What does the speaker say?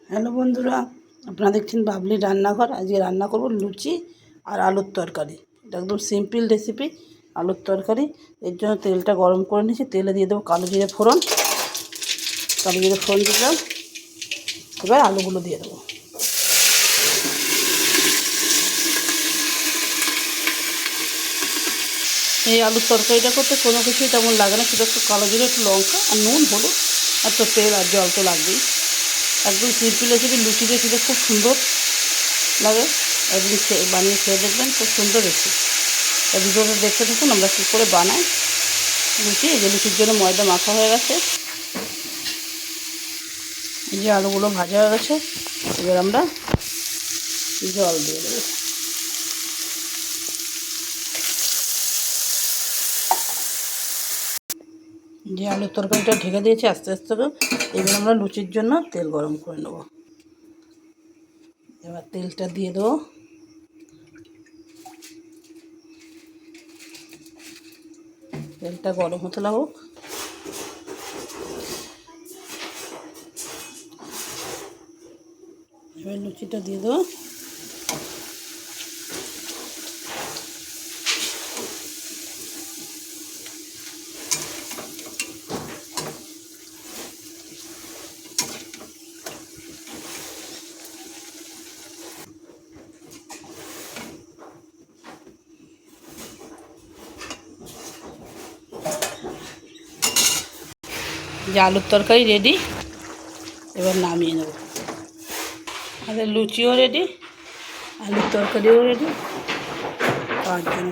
Hello বন্ধুরা, আপনারা দেখছেন বাবলি রান্নাঘর। আজকে রান্না করব লুচি আর আলুর তরকারি। এটা একদম সিম্পল রেসিপি, আলুর তরকারি। এর জন্য তেলটা গরম করে নিয়েছি। তেলে দিয়ে দেবো কালো জিরে ফোড়ন। দিলাম। এবার আলুগুলো দিয়ে দেবো। এই আলুর তরকারিটা করতে কোনো কিছুই তেমন লাগে না, শুধু একটু কালো জিরে, একটু লঙ্কা আর নুন, হলুদ আর তো তেল আর জল তো লাগবেই। একদম সিম্পল রেসিপি। লুচি দিয়ে খেতে খুব সুন্দর লাগে। একদিন বানিয়ে খেয়ে দেখবেন, খুব সুন্দর রেসিপি। এই ভিডিওটা দেখতে থাকুন আমরা কী করে বানাই লুচি। এই যে লুচির জন্য ময়দা মাখা হয়ে গেছে। এই যে আলুগুলো ভাজা হয়ে গেছে। এবার আমরা জল দিয়ে দেবো। যে আলুর তরকারিটা ঢেকে দিয়েছি আস্তে আস্তে করে। এবার আমরা লুচির জন্য তেল গরম করে নেব। এবার তেলটা দিয়ে দেবো। তেলটা গরম হতে লাগুক। এবার লুচিটা দিয়ে দেবো। যে আলুর তরকারি রেডি। এবার নামিয়ে নেব। আমাদের লুচিও রেডি, আলুর তরকারিও রেডি। খাওয়ার জন্য